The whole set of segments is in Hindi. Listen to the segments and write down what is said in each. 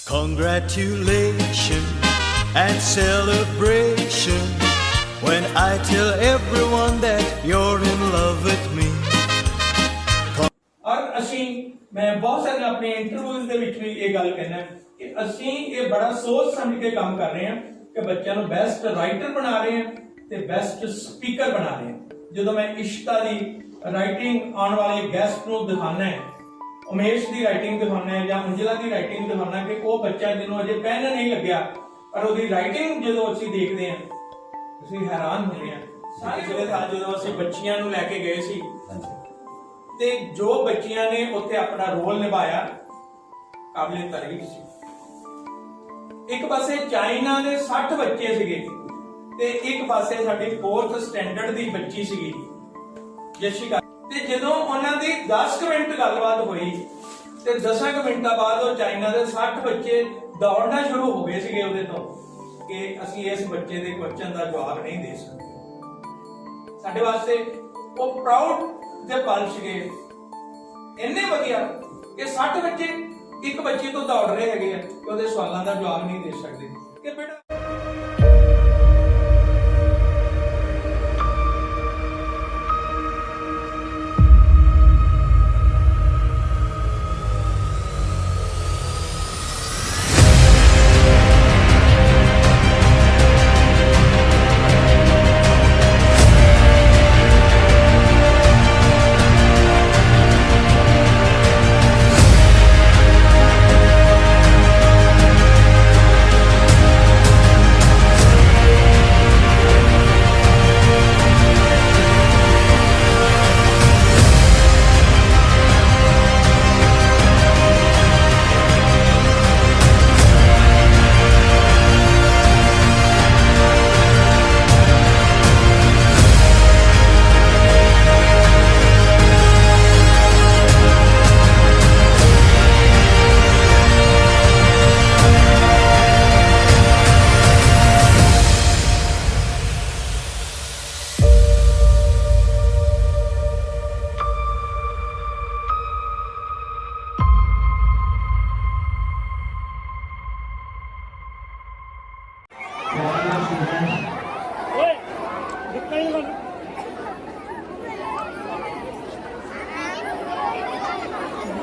Congratulations and celebration when I tell everyone that you're in love with me. और ਅਸੀਂ मैं बहुत सारे अपने इंटरव्यूज ਦੇ ਵਿੱਚ ਵੀ ਇਹ ਗੱਲ ਕਹਿਣਾ ਕਿ ਅਸੀਂ ਇਹ ਬੜਾ ਸੋਚ ਸਮਝ ਕੇ ਕੰਮ ਕਰ ਰਹੇ ਹਾਂ ਕਿ ਬੱਚਿਆਂ ਨੂੰ ਬੈਸਟ ਰਾਈਟਰ ਬਣਾ ਰਹੇ ਹਾਂ ਤੇ ਬੈਸਟ ਸਪੀਕਰ ਬਣਾ ਰਹੇ ਹਾਂ। ਜਦੋਂ ਮੈਂ ਇਸ਼ਤਾ ਦੀ ਰਾਈਟਿੰਗ ਆਉਣ ਵਾਲੇ ਗੈਸਟ ਨੂੰ ਦਿਖਾਣਾ ਹੈ, ਉਮੇਸ਼ ਦੀ ਰਾਈਟਿੰਗ ਦਿਖਾਣਾ ਹੈ ਜਾਂ ਅੰਜਲਾ ਦੀ ਰਾਈਟਿੰਗ ਦਿਖਾਣਾ ਕਿ ਉਹ ਬੱਚਾ ਜਿਹਨੂੰ ਅਜੇ ਪੈਨ ਨਹੀਂ ਲੱਗਿਆ ਪਰ ਉਹਦੀ ਰਾਈਟਿੰਗ ਜਦੋਂ ਅਸੀਂ ਦੇਖਦੇ ਹਾਂ ਅਸੀਂ ਹੈਰਾਨ ਹੁੰਦੇ ਹਾਂ। ਪਿਛਲੇ ਸਾਲ ਜਦੋਂ ਅਸੀਂ ਬੱਚੀਆਂ ਨੂੰ ਲੈ ਕੇ ਗਏ ਸੀ ਤੇ ਜੋ ਬੱਚੀਆਂ ਨੇ ਉੱਥੇ ਆਪਣਾ ਰੋਲ ਨਿਭਾਇਆ ਕਾਬਿਲੇ ਤਾਰੀਫ ਸੀ। ਇੱਕ ਪਾਸੇ ਚਾਈਨਾ ਦੇ 60 ਬੱਚੇ ਸੀਗੇ ਤੇ ਇੱਕ ਪਾਸੇ ਸਾਡੀ 4th ਸਟੈਂਡਰਡ ਦੀ ਬੱਚੀ ਸੀਗੀ ਯਸ਼ਿਕਾ। ਤੇ ਜਦੋਂ ਉਹਨਾਂ ਦੀ 10 ਮਿੰਟ ਗੱਲਬਾਤ ਹੋਈ ਤੇ 10 ਮਿੰਟਾਂ ਬਾਅਦ ਉਹ ਚਾਈਨਾ ਦੇ 60 ਬੱਚੇ ਦੌੜਨਾ ਸ਼ੁਰੂ ਹੋ ਗਏ ਸੀਗੇ ਉਹਦੇ ਤੋਂ ਕਿ ਅਸੀਂ ਇਸ ਬੱਚੇ ਦੇ ਕੁਐਸਚਨ ਦਾ ਜਵਾਬ ਨਹੀਂ ਦੇ ਸਕਦੇ। ਸਾਡੇ ਵਾਸਤੇ ਉਹ ਪ੍ਰਾਊਡ ਦੇ ਪਲ ਸੀਗੇ ਇੰਨੇ ਵਧੀਆ ਕਿ 60 ਬੱਚੇ ਇੱਕ ਬੱਚੇ ਤੋਂ ਦੌੜ ਰਹੇ ਹੈਗੇ ਆ ਕਿ ਉਹਦੇ ਸਵਾਲਾਂ ਦਾ ਜਵਾਬ ਨਹੀਂ ਦੇ ਸਕਦੇ ਕਿ ਬੇਟਾ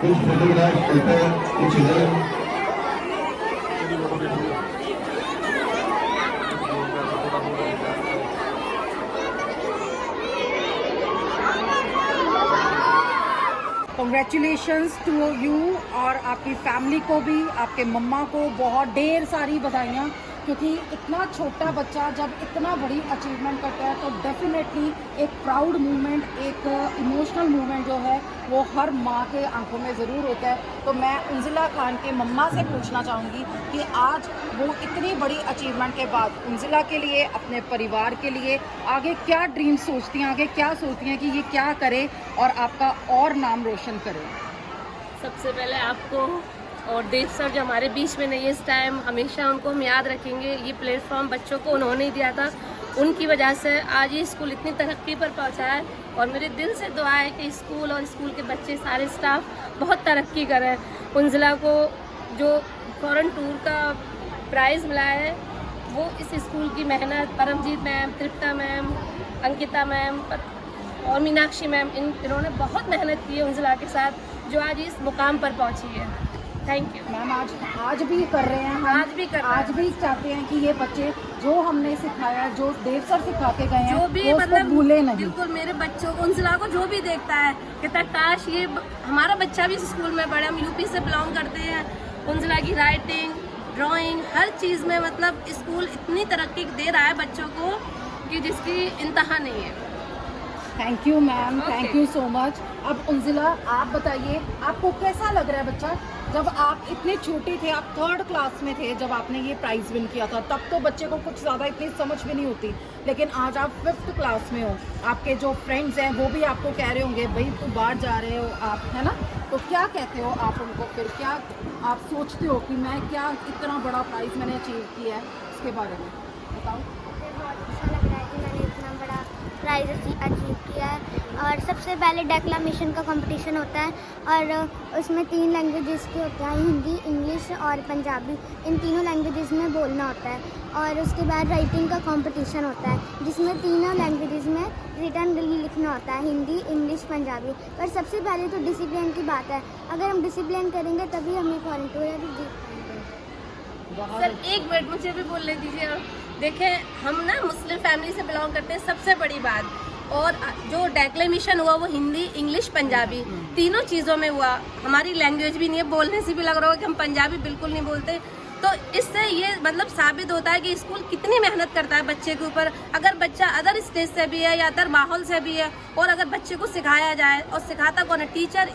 कुछ फोटोग्राफ फोटो कुछ इधर कॉन्ग्रेचुलेशंस टू यू और आपकी फैमिली को भी, आपके मम्मा को बहुत ढेर सारी बधाइयाँ, क्योंकि इतना छोटा बच्चा जब इतना बड़ी अचीवमेंट करता है तो डेफिनेटली एक प्राउड मूवमेंट, एक इमोशनल मूवमेंट जो है वो हर माँ के आंखों में ज़रूर होता है। तो मैं उंजिला खान के मम्मा से पूछना चाहूँगी कि आज वो इतनी बड़ी अचीवमेंट के बाद उंजिला के लिए, अपने परिवार के लिए आगे क्या ड्रीम सोचती हैं, आगे क्या सोचती हैं कि ये क्या करे और आपका और नाम रोशन करे। सबसे पहले आपको और देव सर जो हमारे बीच में नहीं है इस टाइम, हमेशा उनको हम याद रखेंगे। ये प्लेटफॉर्म बच्चों को उन्होंने ही दिया था, उनकी वजह से आज ये स्कूल इतनी तरक्की पर पहुंचा है और मेरे दिल से दुआ है कि स्कूल और स्कूल के बच्चे सारे स्टाफ बहुत तरक्की करें। उंजिला को जो फॉरेन टूर का प्राइज़ मिला है वो इस स्कूल की मेहनत, परमजीत मैम, तृप्ता मैम, अंकिता मैम और मीनाक्षी मैम, इन्होंने बहुत मेहनत की है उंजिला के साथ, जो आज इस मुकाम पर पहुंची है। Thank you ma'am. आज भी कर रहे हैं हम, आज भी चाहते हैं कि ये बच्चे जो हमने सिखाया, जो देव सर सिखा के गए हैं, जो भी मतलब भूले नहीं। बिल्कुल मेरे बच्चों को, उंजिला को जो भी देखता है कहता काश ये हमारा बच्चा भी इस स्कूल में पढ़े। हम यूपी से बिलोंग करते हैं। उंजिला की राइटिंग, ड्राइंग, हर चीज़ में मतलब स्कूल इतनी तरक्की दे रहा है बच्चों को कि जिसकी इंतहा नहीं है। Thank you ma'am, thank you so much. अब उंजिला आप बताइए, आपको कैसा लग रहा है बच्चा? जब आप इतने छोटे थे, आप 3rd क्लास में थे जब आपने ये प्राइज़ विन किया था, तब तो बच्चे को कुछ ज़्यादा इतनी समझ भी नहीं होती, लेकिन आज आप 5th क्लास में हो, आपके जो फ्रेंड्स हैं वो भी आपको कह रहे होंगे भाई तू बाहर जा रहे हो आप, है ना? तो क्या कहते हो आप उनको, फिर क्या आप सोचते हो कि मैं क्या इतना बड़ा प्राइज़ मैंने अचीव किया है, इसके बारे में बताओ। बहुत अच्छा लग रहा है कि मैंने इतना बड़ा प्राइज़ अचीव किया है। और सबसे पहले डेक्लामेशन का कंपटीशन होता है और उसमें 3 लैंग्वेजेस के होते हैं, हिंदी, इंग्लिश और पंजाबी। इन तीनों लैंग्वेजेस में बोलना होता है। और उसके बाद राइटिंग का कंपटीशन होता है जिसमें तीनों लैंग्वेजेस में रिटर्न लिखना होता है, हिंदी, इंग्लिश, पंजाबी। पर सबसे पहले तो डिसिप्लिन की बात है। अगर हम डिसिप्लिन करेंगे तभी हम ये फॉरेन टूर जीत पाएंगे। सर एक मिनट मुझे भी बोलने दीजिए। देखें, हम ना मुस्लिम फैमिली से बिलोंग करते हैं, सबसे बड़ी बात। और जो डेक्लेमेशन हुआ वो हिंदी, इंग्लिश, पंजाबी तीनों चीज़ों में हुआ। हमारी लैंग्वेज भी नहीं है, बोलने से भी लग रहा होगा कि हम पंजाबी बिल्कुल नहीं बोलते। तो इससे ये मतलब साबित होता है कि स्कूल कितनी मेहनत करता है बच्चे के ऊपर। अगर बच्चा अदर स्टेज से भी है या अदर माहौल से भी है, और अगर बच्चे को सिखाया जाए, और सिखाता कौन है? टीचर,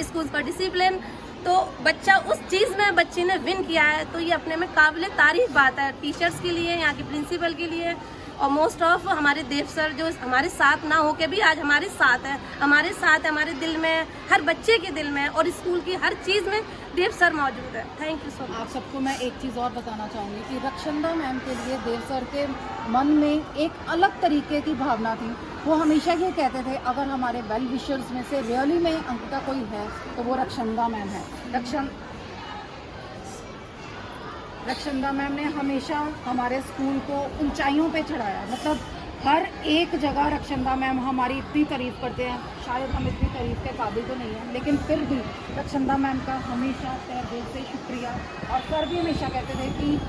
स्कूल का डिसिप्लिन। तो बच्चा उस चीज़ में बच्चे ने विन किया है, तो ये अपने में काबिल तारीफ बात है टीचर्स के लिए, यहाँ के प्रिंसिपल के लिए। और मोस्ट ऑफ हमारे देव सर जो हमारे साथ ना होके भी आज हमारे साथ है, हमारे दिल में, हर बच्चे के दिल में, और स्कूल की हर चीज़ में देव सर मौजूद है। Thank you so much. आप सबको मैं एक चीज़ और बताना चाहूँगी कि रक्षंदा मैम के लिए देव सर के मन में एक अलग तरीके की भावना थी। वो हमेशा ये कहते थे अगर हमारे वेल विशर्स में से रियली में अंकिता कोई है तो वो रक्षंदा मैम है। रक्षंदा मैम ने हमेशा हमारे स्कूल को ऊंचाइयों पे चढ़ाया। मतलब हर एक जगह रक्षंदा मैम हमारी इतनी तारीफ़ करते हैं, शायद हम इतनी तारीफ़ के काबिल तो नहीं हैं, लेकिन फिर भी रक्षंदा मैम का हमेशा तहे दिल से शुक्रिया। और सर भी हमेशा कहते थे कि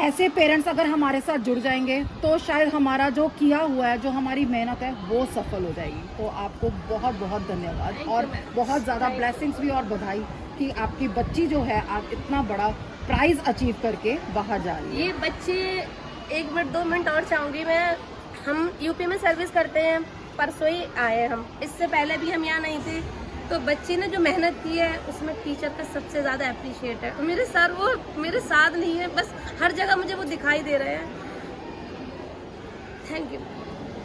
ऐसे पेरेंट्स अगर हमारे साथ जुड़ जाएंगे तो शायद हमारा जो किया हुआ है, जो हमारी मेहनत है, वो सफल हो जाएगी। तो आपको बहुत बहुत धन्यवाद और बहुत ज़्यादा ब्लेसिंग्स भी और बधाई कि आपकी बच्ची जो है आप इतना बड़ा प्राइज़ अचीव करके बाहर जा रही है। ये बच्चे 1 मिनट 2 मिनट और चाहूँगी मैं। हम यूपी में सर्विस करते हैं, परसों ही आए हम, इससे पहले भी हम यहाँ नहीं थे। तो बच्चे ने जो मेहनत की है उसमें टीचर का सबसे ज़्यादा अप्रिशिएट है। और मेरे सर वो मेरे साथ नहीं है, बस हर जगह मुझे वो दिखाई दे रहे हैं। Thank you.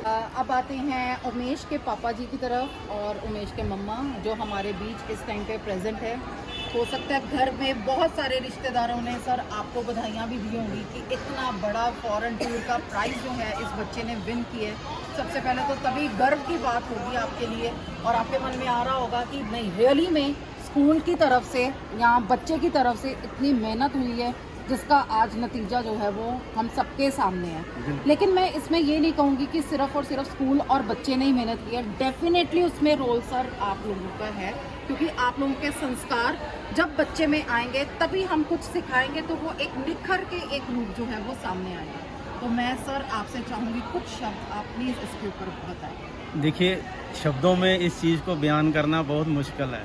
अब आते हैं उमेश के पापा जी की तरफ और उमेश के मम्मा जो हमारे बीच इस टाइम पे प्रेजेंट है। हो सकता है घर में बहुत सारे रिश्तेदारों ने सर आपको बधाइयाँ भी दी होंगी कि इतना बड़ा फॉरेन टूर का प्राइज़ जो है इस बच्चे ने विन किया है। सबसे पहले तो तभी गर्व की बात होगी आपके लिए और आपके मन में आ रहा होगा कि नहीं रियली में स्कूल की तरफ से या बच्चे की तरफ से इतनी मेहनत हुई है जिसका आज नतीजा जो है वो हम सबके सामने है। लेकिन मैं इसमें ये नहीं कहूँगी कि सिर्फ और सिर्फ स्कूल और बच्चे ने ही मेहनत की है। डेफिनेटली उसमें रोल सर आप लोगों का है, क्योंकि आप लोगों के संस्कार जब बच्चे में आएंगे तभी हम कुछ सिखाएंगे तो वो एक निखर के एक रूप जो है वो सामने आएगा। तो मैं सर आपसे चाहूँगी कुछ शब्द आप प्लीज़ इसके ऊपर बताएं। देखिए, शब्दों में इस चीज़ को बयान करना बहुत मुश्किल है,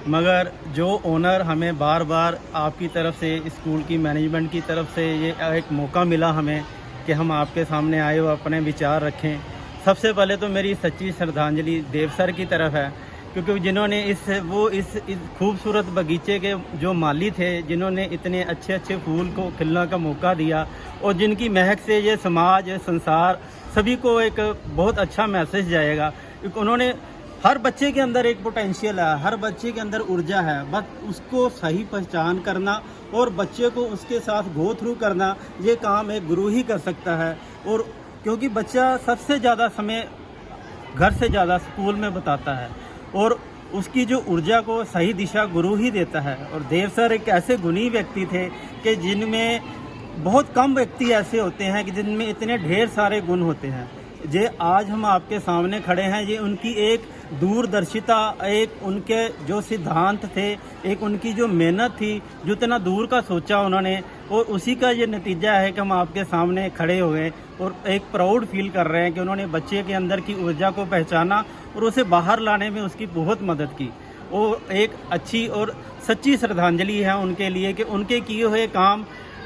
मगर जो ओनर हमें बार बार आपकी तरफ से, स्कूल की मैनेजमेंट की तरफ से ये एक मौका मिला हमें कि हम आपके सामने आए हो अपने विचार रखें। सबसे पहले तो मेरी सच्ची श्रद्धांजलि देव सर की तरफ है, क्योंकि जिन्होंने इस खूबसूरत बगीचे के जो माली थे, जिन्होंने इतने अच्छे अच्छे फूल को खिलने का मौका दिया और जिनकी महक से ये समाज, संसार सभी को एक बहुत अच्छा मैसेज जाएगा। क्योंकि उन्होंने हर बच्चे के अंदर एक पोटेंशियल है, हर बच्चे के अंदर ऊर्जा है, बस उसको सही पहचान करना और बच्चे को उसके साथ गो थ्रू करना, ये काम एक गुरु ही कर सकता है। और क्योंकि बच्चा सबसे ज़्यादा समय घर से ज़्यादा स्कूल में बताता है और उसकी जो ऊर्जा को सही दिशा गुरु ही देता है। और देव सर एक ऐसे गुणी व्यक्ति थे कि जिनमें बहुत कम व्यक्ति ऐसे होते हैं कि जिनमें इतने ढेर सारे गुण होते हैं। जे आज हम आपके सामने खड़े हैं, ये उनकी एक दूरदर्शिता, एक उनके जो सिद्धांत थे, एक उनकी जो मेहनत थी, जितना दूर का सोचा उन्होंने, और उसी का ये नतीजा है कि हम आपके सामने खड़े हुए और एक प्राउड फील कर रहे हैं कि उन्होंने बच्चे के अंदर की ऊर्जा को पहचाना और उसे बाहर लाने में उसकी बहुत मदद की। और एक अच्छी और सच्ची श्रद्धांजलि है उनके लिए कि उनके किए हुए काम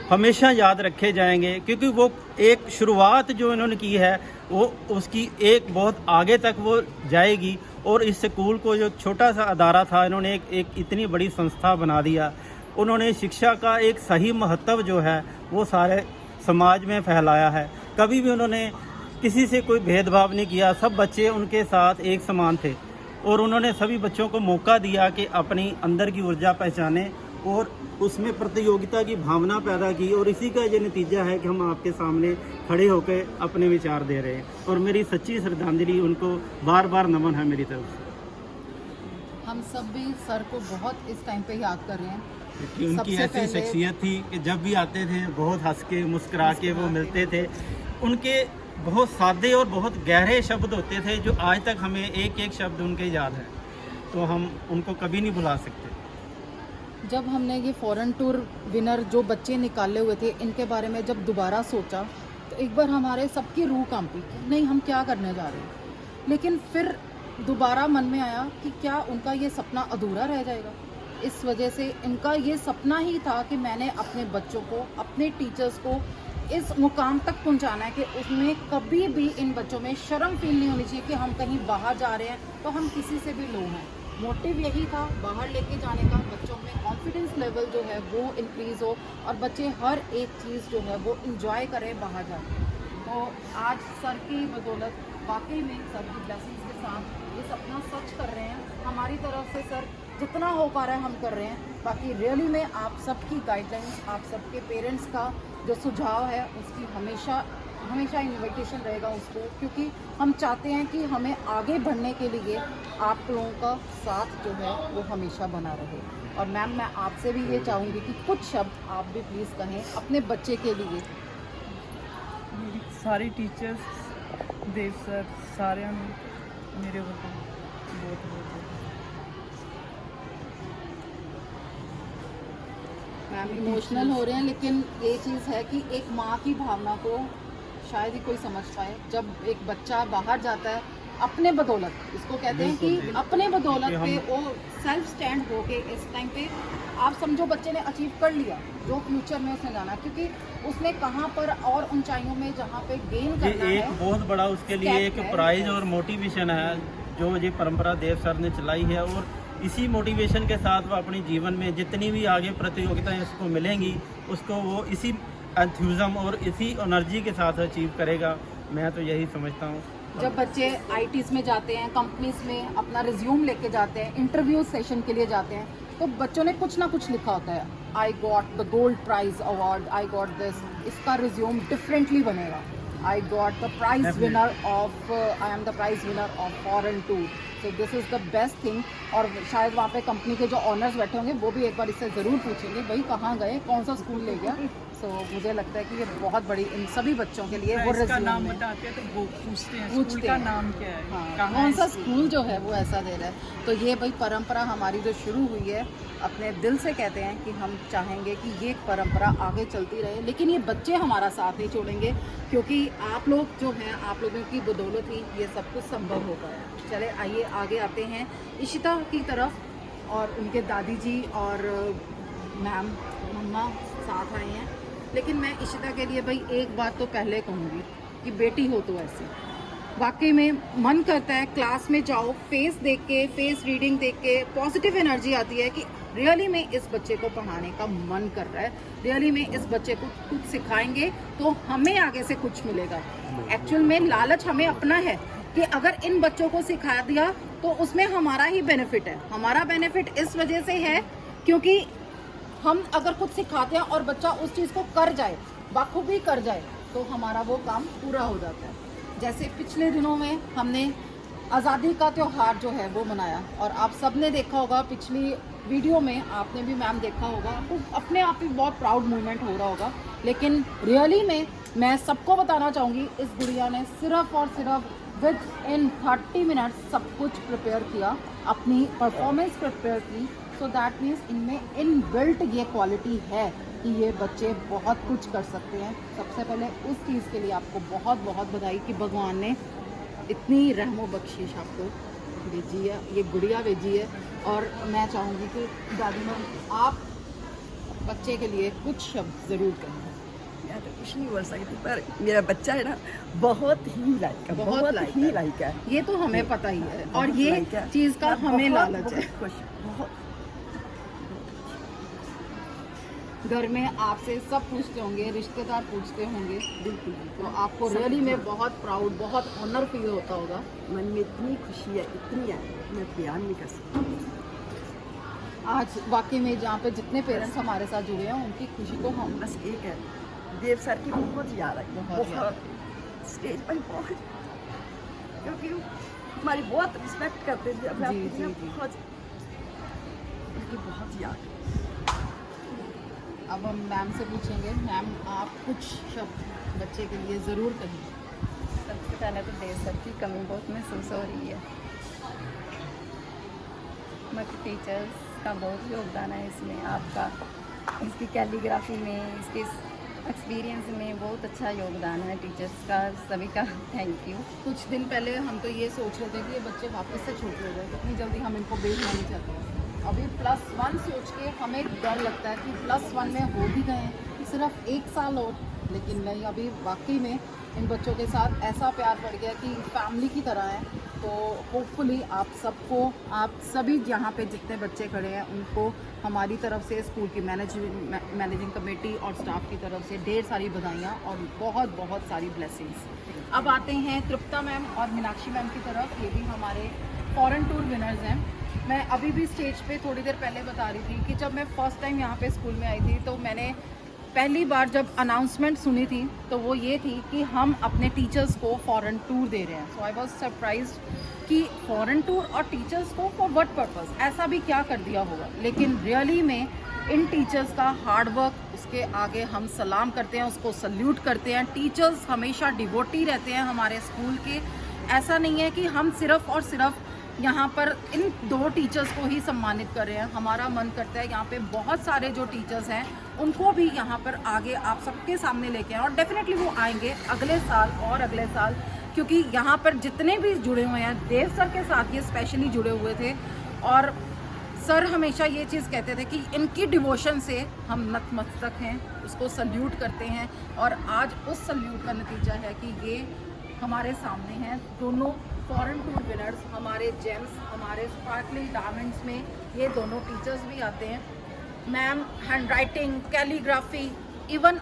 हमेशा याद रखे जाएंगे, क्योंकि वो एक शुरुआत जो इन्होंने की है वो उसकी एक बहुत आगे तक वो जाएगी। और इस स्कूल को जो छोटा सा अदारा था, इन्होंने एक इतनी बड़ी संस्था बना दिया। उन्होंने शिक्षा का एक सही महत्व जो है वो सारे समाज में फैलाया है। कभी भी उन्होंने किसी से कोई भेदभाव नहीं किया, सब बच्चे उनके साथ एक समान थे और उन्होंने सभी बच्चों को मौका दिया कि अपनी अंदर की ऊर्जा पहचानें और उसमें प्रतियोगिता की भावना पैदा की, और इसी का ये नतीजा है कि हम आपके सामने खड़े होकर अपने विचार दे रहे हैं। और मेरी सच्ची श्रद्धांजलि उनको बार बार नमन है मेरी तरफ से, हम सब भी सर को बहुत इस टाइम पे याद कर रहे हैं। क्योंकि उनकी सबसे ऐसी पहले- शख्सियत थी कि जब भी आते थे बहुत हंस के मुस्कुरा के वो मिलते थे। उनके बहुत सादे और बहुत गहरे शब्द होते थे जो आज तक हमें एक एक शब्द उनके याद है, तो हम उनको कभी नहीं भुला सकते। जब हमने ये फॉरेन टूर विनर जो बच्चे निकाले हुए थे इनके बारे में जब दोबारा सोचा तो एक बार हमारे सबकी रूह कांपी कि नहीं हम क्या करने जा रहे हैं। लेकिन फिर दोबारा मन में आया कि क्या उनका ये सपना अधूरा रह जाएगा। इस वजह से इनका ये सपना ही था कि मैंने अपने बच्चों को, अपने टीचर्स को इस मुकाम तक पहुंचाना है कि उसमें कभी भी इन बच्चों में शर्म फील नहीं होनी चाहिए कि हम कहीं बाहर जा रहे हैं तो हम किसी से भी लो हैं। मोटिव यही था बाहर लेके जाने का, बच्चों में कॉन्फिडेंस लेवल जो है वो इंक्रीज़ हो और बच्चे हर एक चीज़ जो है वो इंजॉय करें बाहर जाकर। तो आज सर की बदौलत वाकई में सर की ब्लेसिंग्स के साथ ये सपना सच कर रहे हैं। हमारी तरफ से सर जितना हो पा रहा है हम कर रहे हैं। बाकी रियली में आप सबकी गाइडलाइंस, आप सबके पेरेंट्स का जो सुझाव है उसकी हमेशा हमेशा इन्विटेशन रहेगा उसको, क्योंकि हम चाहते हैं कि हमें आगे बढ़ने के लिए आप लोगों का साथ जो है वो हमेशा बना रहे। और मैम मैं आपसे भी ये चाहूँगी कि कुछ शब्द आप भी प्लीज़ कहें अपने बच्चे के लिए। मेरी सारी टीचर्स, देव सर, सारे मेरे ਵੱਲੋਂ बहुत मैम इमोशनल हो रहे हैं, लेकिन ये चीज़ है कि एक माँ की भावना को शायद ही कोई समझ पाए। जब एक बच्चा बाहर जाता है अपने बदौलत, इसको कहते हैं कि अपने बदौलत पे वो सेल्फ स्टैंड होके इस टाइम पे आप समझो बच्चे ने अचीव कर लिया जो फ्यूचर में उसने जाना, क्योंकि उसने कहाँ पर और ऊंचाइयों में जहाँ पे गेन ये करना एक है बहुत बड़ा उसके लिए step एक है। प्राइज और मोटिवेशन है जो ये परंपरा देव सर ने चलाई है। और इसी मोटिवेशन के साथ वो अपने जीवन में जितनी भी आगे प्रतियोगिताएं उसको मिलेंगी उसको वो इसी एंथुसिज्म और इसी एनर्जी के साथ अचीव करेगा। मैं तो यही समझता हूँ। जब बच्चे आईटीज़ में जाते हैं, कंपनीज में अपना रिज्यूम लेके जाते हैं, इंटरव्यू सेशन के लिए जाते हैं, तो बच्चों ने कुछ ना कुछ लिखा होता है, I got the gold prize award, I got this. इसका रिज्यूम डिफरेंटली बनेगा, I got the prize winner of, I am the prize winner of foreign tour. So this is the best thing. और शायद वहाँ पे कंपनी के जो ऑनर्स बैठे होंगे वो भी एक बार इससे ज़रूर पूछेंगे भाई कहाँ गए, कौन सा स्कूल ले गया। सो मुझे लगता है कि ये बहुत बड़ी इन सभी बच्चों के लिए वो इसका नाम रिज्यूम बताते हैं तो वो पूछते हैं पूछते स्कूल का हैं। नाम क्या है, हाँ, कहाँ कौन है सा स्कूल? स्कूल जो है वो ऐसा दे रहा है। तो ये भाई परंपरा हमारी जो शुरू हुई है, अपने दिल से कहते हैं कि हम चाहेंगे कि ये परंपरा आगे चलती रहे, लेकिन ये बच्चे हमारा साथ नहीं छोड़ेंगे, क्योंकि आप लोग जो हैं, आप लोगों की बदौलत ही ये सब कुछ संभव हो पाया। चले आइए आगे आते हैं इशिता की तरफ, और उनके दादी जी और मैम मम्मा साथ आए हैं। लेकिन मैं इशिता के लिए भाई एक बात तो पहले कहूँगी कि बेटी हो तो ऐसी, वाकई में मन करता है क्लास में जाओ, फेस देख के, फेस रीडिंग देख के पॉजिटिव एनर्जी आती है कि रियली में इस बच्चे को पढ़ाने का मन कर रहा है, रियली में इस बच्चे को कुछ सिखाएंगे तो हमें आगे से कुछ मिलेगा। एक्चुअल में लालच हमें अपना है कि अगर इन बच्चों को सिखा दिया तो उसमें हमारा ही बेनिफिट है। हमारा बेनिफिट इस वजह से है क्योंकि हम अगर कुछ सिखाते हैं और बच्चा उस चीज़ को कर जाए, बखूबी कर जाए, तो हमारा वो काम पूरा हो जाता है। जैसे पिछले दिनों में हमने आज़ादी का त्यौहार जो है वो मनाया, और आप सब ने देखा होगा, पिछली वीडियो में आपने भी मैम देखा होगा, तो अपने आप ही बहुत प्राउड मोमेंट हो रहा होगा। लेकिन रियली में मैं सबको बताना चाहूँगी, इस गुड़िया ने सिर्फ और सिर्फ विद इन 30 मिनट्स सब कुछ प्रिपेयर किया, अपनी परफॉर्मेंस प्रिपेयर की। सो दैट मीन्स इनमें इनबिल्ट ये क्वालिटी है कि ये बच्चे बहुत कुछ कर सकते हैं। सबसे पहले उस चीज़ के लिए आपको बहुत बहुत बधाई कि भगवान ने इतनी रहमो बख्शिश आपको भेजी है, ये गुड़िया भेजी है। और मैं चाहूँगी कि दादी माँ आप बच्चे के लिए कुछ शब्द ज़रूर कहें। मैं तो कुछ नहीं बोल सकती, पर मेरा बच्चा है ना बहुत ही लाइक है, बहुत ही लाइक है। ये तो हमें पता ही है, और बहुत ये like है। चीज़ का मैं हमें बहुत- लालच है। बहुत खुश, बहुत। घर में आपसे सब पूछते होंगे, रिश्तेदार पूछते होंगे, बिल्कुल तो आपको रियली में बहुत प्राउड, बहुत ऑनर फील होता होगा। मन में इतनी खुशी है, इतनी है, मैं बयान नहीं कर सकती। आज वाकई में जहाँ पे जितने पेरेंट्स हमारे साथ जुड़े हैं उनकी खुशी को हम बस एक है, देव सर की बहुत याद आई, बहुत याद। बहुत स्टेज पर बहुत, क्योंकि वो हमारी बहुत रिस्पेक्ट करते थे, अपने आप जी, की ना जी, जी। बहुत, उनकी बहुत याद। अब हम मैम से पूछेंगे, मैम आप कुछ शब्द बच्चे के लिए ज़रूर कहिए। सबसे पहले तो देव सर की कमी बहुत महसूस हो रही है, बाकी टीचर्स का बहुत योगदान है इसमें, आपका इसकी कैलीग्राफी में, इसके एक्सपीरियंस में बहुत अच्छा योगदान है टीचर्स का, सभी का थैंक यू। कुछ दिन पहले हम तो ये सोच रहे थे कि ये बच्चे वापस से छोटे हो गए, इतनी जल्दी हम इनको भेजना नहीं चाहते। अभी +1 सोच के हमें डर लगता है कि +1 में हो भी गए हैं, सिर्फ 1 साल और, लेकिन नहीं, अभी वाकई में इन बच्चों के साथ ऐसा प्यार पड़ गया कि फैमिली की तरह है। तो होपफुली आप सबको, आप सभी यहाँ पे जितने बच्चे खड़े हैं उनको हमारी तरफ से, स्कूल की मैनेजिंग कमेटी और स्टाफ की तरफ से ढेर सारी बधाइयाँ और बहुत बहुत सारी ब्लेसिंग्स। अब आते हैं तृप्ता मैम और मीनाक्षी मैम की तरफ, ये भी हमारे फॉरेन टूर विनर्स हैं। मैं अभी भी स्टेज पे थोड़ी देर पहले बता रही थी कि जब मैं फ़र्स्ट टाइम यहाँ पे स्कूल में आई थी तो मैंने पहली बार जब अनाउंसमेंट सुनी थी तो वो ये थी कि हम अपने टीचर्स को फॉरेन टूर दे रहे हैं। सो आई वाज सरप्राइज्ड कि फॉरेन टूर और टीचर्स को फॉर व्हाट पर्पस, ऐसा भी क्या कर दिया होगा। लेकिन रियली में इन टीचर्स का हार्ड वर्क, उसके आगे हम सलाम करते हैं, उसको सल्यूट करते हैं। टीचर्स हमेशा डिवोटी रहते हैं हमारे स्कूल के। ऐसा नहीं है कि हम सिर्फ और सिर्फ यहाँ पर इन 2 टीचर्स को ही सम्मानित कर रहे हैं। हमारा मन करता है यहाँ पे बहुत सारे जो टीचर्स हैं उनको भी यहाँ पर आगे आप सबके सामने लेके आए, और डेफिनेटली वो आएंगे अगले साल और अगले साल, क्योंकि यहाँ पर जितने भी जुड़े हुए हैं देव सर के साथ ये स्पेशली जुड़े हुए थे। और सर हमेशा ये चीज़ कहते थे कि इनकी डिवोशन से हम नतमस्तक हैं, उसको सल्यूट करते हैं। और आज उस सल्यूट का नतीजा है कि ये हमारे सामने हैं दोनों फॉरेन टूर विनर्स, हमारे जेम्स, हमारे स्पार्कलिंग डायमंड्स में ये दोनों टीचर्स भी आते हैं। Ma'am hand writing, calligraphy, even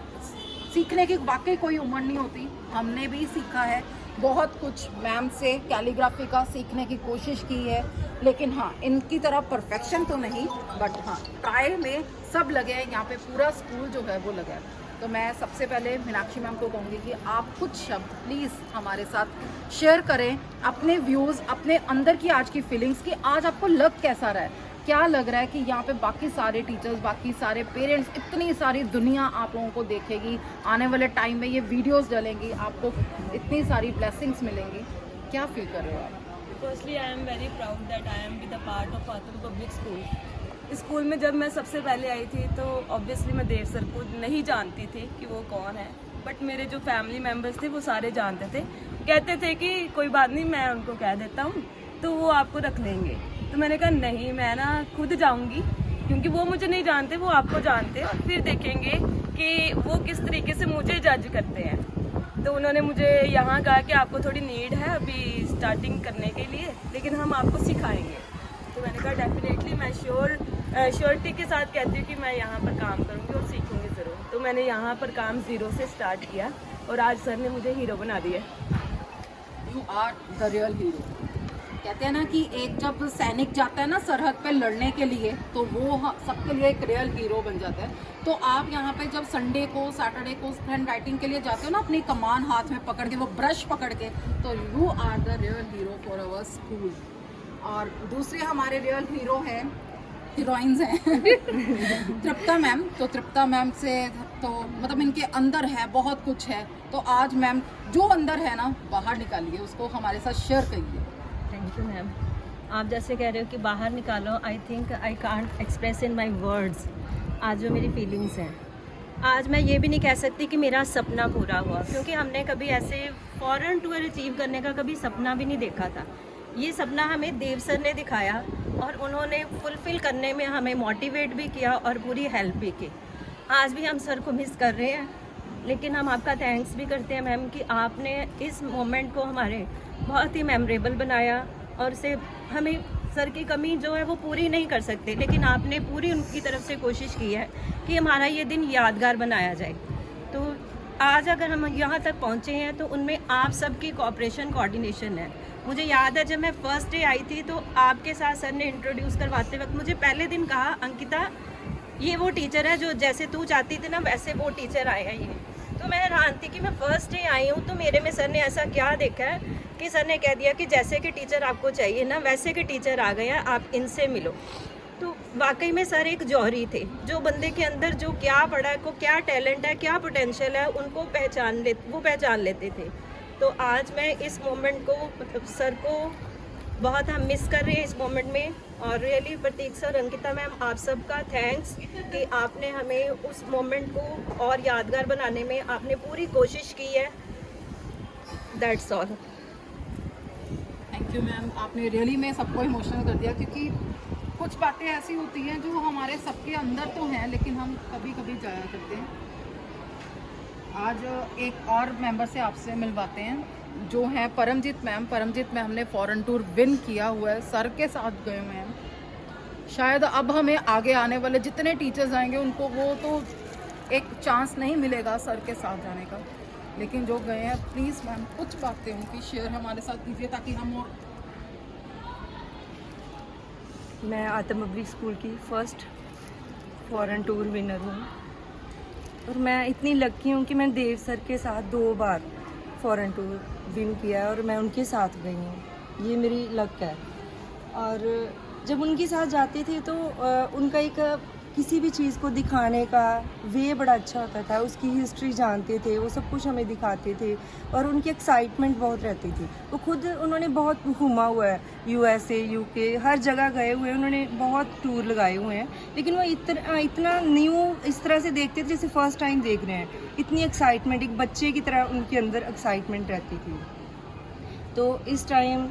सीखने की वाकई कोई उम्र नहीं होती, हमने भी सीखा है बहुत कुछ मैम से, कैलीग्राफी का सीखने की कोशिश की है। लेकिन हाँ, इनकी तरह परफेक्शन तो नहीं, बट हाँ ट्राई में सब लगे हैं, यहाँ पे पूरा स्कूल जो है वो लगा है। तो मैं सबसे पहले मीनाक्षी मैम को कहूँगी कि आप कुछ शब्द प्लीज़ हमारे साथ शेयर करें, अपने व्यूज़, अपने अंदर की आज की फीलिंग्स कि आज आपको लग कैसा रहा है, क्या लग रहा है कि यहाँ पे बाकी सारे टीचर्स, बाकी सारे पेरेंट्स, इतनी सारी दुनिया आप लोगों को देखेगी, आने वाले टाइम में ये वीडियोस डलेंगी, आपको इतनी सारी ब्लेसिंग्स मिलेंगी, क्या फील कर रहे हो आप? Firstly I am very proud that I am with a part of Atul public school. School में जब मैं सबसे पहले आई थी तो ऑब्वियसली मैं देव सर को नहीं जानती थी कि वो कौन है, बट मेरे जो फैमिली मेम्बर्स थे वो सारे जानते थे, कहते थे कि कोई बात नहीं मैं उनको कह देता हूँ तो वो आपको रख लेंगे। तो मैंने कहा नहीं, मैं ना खुद जाऊँगी, क्योंकि वो मुझे नहीं जानते, वो आपको जानते हैं, और फिर देखेंगे कि वो किस तरीके से मुझे जज करते हैं। तो उन्होंने मुझे यहाँ कहा कि आपको थोड़ी नीड है अभी स्टार्टिंग करने के लिए, लेकिन हम आपको सिखाएंगे। तो मैंने कहा डेफिनेटली मैं श्योरिटी के साथ कहती हूँ कि मैं यहाँ पर काम करूँगी और सीखूँगी ज़रूर। तो मैंने यहाँ पर काम 0 से स्टार्ट किया और आज सर ने मुझे हीरो बना दिया। You are the real hero. कहते हैं ना कि एक जब सैनिक जाता है ना सरहद पे लड़ने के लिए, तो वो सबके लिए एक रियल हीरो बन जाता है। तो आप यहाँ पे जब संडे को, सैटरडे को हैंड राइटिंग के लिए जाते हो ना अपनी कमान हाथ में पकड़ के, वो ब्रश पकड़ के, तो you are the real hero for our school. और दूसरे हमारे रियल हीरो हैं, हीरोइंस हैं तृप्ता मैम। तो तृप्ता मैम से तो मतलब इनके अंदर है बहुत कुछ है, तो आज मैम जो अंदर है ना बाहर निकालिए, उसको हमारे साथ शेयर करिए। Thank you ma'am. आप जैसे कह रहे हो कि बाहर निकालो, I think I can't express in my words आज जो मेरी फीलिंग्स हैं। आज मैं ये भी नहीं कह सकती कि मेरा सपना पूरा हुआ, क्योंकि हमने कभी ऐसे फॉरेन टूर अचीव करने का कभी सपना भी नहीं देखा था। ये सपना हमें देव सर ने दिखाया और उन्होंने फुलफ़िल करने में हमें मोटिवेट भी किया और पूरी हेल्प भी की। आज भी हम सर को मिस कर रहे हैं, लेकिन हम आपका थैंक्स भी करते हैं मैम कि आपने इस मोमेंट को हमारे बहुत ही मेमोरेबल बनाया। और से हमें सर की कमी जो है वो पूरी नहीं कर सकते, लेकिन आपने पूरी उनकी तरफ से कोशिश की है कि हमारा ये दिन यादगार बनाया जाए। तो आज अगर हम यहाँ तक पहुँचे हैं तो उनमें आप सबकी कोऑपरेशन, कोऑर्डिनेशन है। मुझे याद है जब मैं फर्स्ट डे आई थी तो आपके साथ सर ने इंट्रोड्यूस करवाते वक्त मुझे पहले दिन कहा, अंकिता ये वो टीचर है जो जैसे तू चाहती थी ना वैसे वो टीचर आए हैं ये। तो मैं हैरान थी कि मैं फर्स्ट डे आई हूँ तो मेरे में सर ने ऐसा क्या देखा है कि सर ने कह दिया कि जैसे कि टीचर आपको चाहिए ना वैसे के टीचर आ गए हैं, आप इनसे मिलो। तो वाकई में सर एक जौहरी थे, जो बंदे के अंदर जो क्या पड़ा है, को क्या टैलेंट है, क्या पोटेंशियल है, उनको पहचान लेते थे। तो आज मैं इस मोमेंट को मतलब सर को बहुत हम मिस कर रहे हैं इस मोमेंट में। और रियली प्रतीक सर, अंकिता मैम, आप सबका थैंक्स कि आपने हमें उस मोमेंट को और यादगार बनाने में आपने पूरी कोशिश की है। That's all. Thank you ma'am, आपने रियली में सबको इमोशनल कर दिया, क्योंकि कुछ बातें ऐसी होती हैं जो हमारे सबके अंदर तो हैं लेकिन हम कभी कभी जाया करते हैं। आज एक और मेंबर से आपसे मिलवाते हैं जो हैं परमजीत मैम। परमजीत मैम ने फॉरेन टूर विन किया हुआ है, सर के साथ गए हुए हैं। शायद अब हमें आगे आने वाले जितने टीचर्स आएंगे उनको वो तो एक चांस नहीं मिलेगा सर के साथ जाने का, लेकिन जो गए हैं प्लीज़ मैम कुछ बातें उनकी शेयर हमारे साथ कीजिए ताकि हम और मैं आतम पब्लिक स्कूल की फर्स्ट फॉरेन टूर विनर हूँ और मैं इतनी लकी हूँ कि मैं देव सर के साथ 2 बार फॉरेन टूर विन किया है और मैं उनके साथ गई हूँ। ये मेरी लक है। और जब उनके साथ जाते थे तो उनका एक किसी भी चीज़ को दिखाने का वे बड़ा अच्छा होता था। उसकी हिस्ट्री जानते थे, वो सब कुछ हमें दिखाते थे और उनकी एक्साइटमेंट बहुत रहती थी। वो खुद उन्होंने बहुत घूमा हुआ है, USA, UK, हर जगह गए हुए हैं, उन्होंने बहुत टूर लगाए हुए हैं। लेकिन वो इतना न्यू इस तरह से देखते थे जैसे फर्स्ट टाइम देख रहे हैं। इतनी एक्साइटमेंट, एक बच्चे की तरह उनके अंदर एक्साइटमेंट रहती थी। तो इस टाइम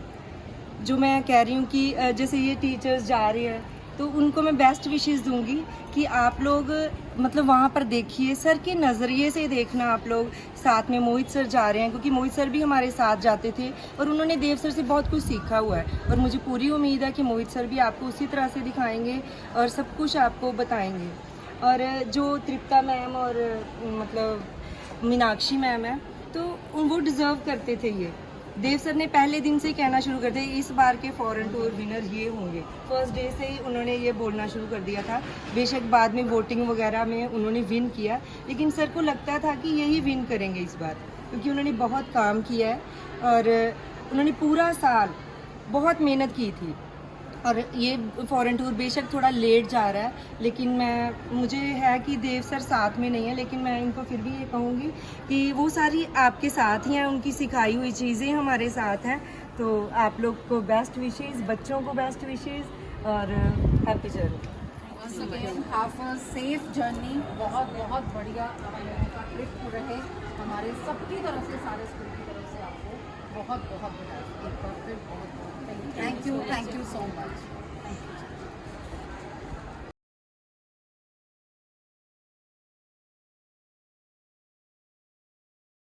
जो मैं कह रही हूँ कि जैसे ये टीचर्स जा रहे हैं तो उनको मैं बेस्ट विशेस दूंगी कि आप लोग मतलब वहाँ पर देखिए, सर के नज़रिए से देखना। आप लोग साथ में मोहित सर जा रहे हैं क्योंकि मोहित सर भी हमारे साथ जाते थे और उन्होंने देव सर से बहुत कुछ सीखा हुआ है और मुझे पूरी उम्मीद है कि मोहित सर भी आपको उसी तरह से दिखाएंगे और सब कुछ आपको बताएंगे। और जो तृप्ता मैम और मतलब मीनाक्षी मैम है तो वो डिज़र्व करते थे। ये देव सर ने पहले दिन से ही कहना शुरू कर दिया इस बार के फॉरेन टूर विनर ये होंगे। फर्स्ट डे से ही उन्होंने ये बोलना शुरू कर दिया था। बेशक बाद में वोटिंग वगैरह में उन्होंने विन किया, लेकिन सर को लगता था कि यही विन करेंगे इस बार, क्योंकि उन्होंने बहुत काम किया है और उन्होंने पूरा साल बहुत मेहनत की थी। और ये फॉरेन टूर बेशक थोड़ा लेट जा रहा है, लेकिन मुझे है कि देव सर साथ में नहीं है, लेकिन मैं इनको फिर भी ये कहूँगी कि वो सारी आपके साथ ही हैं, उनकी सिखाई हुई चीज़ें हमारे साथ हैं। तो आप लोग को बेस्ट विशेज़, बच्चों को बेस्ट विशेज़ और happy journey. Have a safe journey. बहुत बहुत बढ़िया का ट्रिप रहे हमारे सबकी तरफ से, सारे स्कूल की तरफ से आपको बहुत बहुत बधाई। एक बार फिर बहुत थैंक यू सो मच।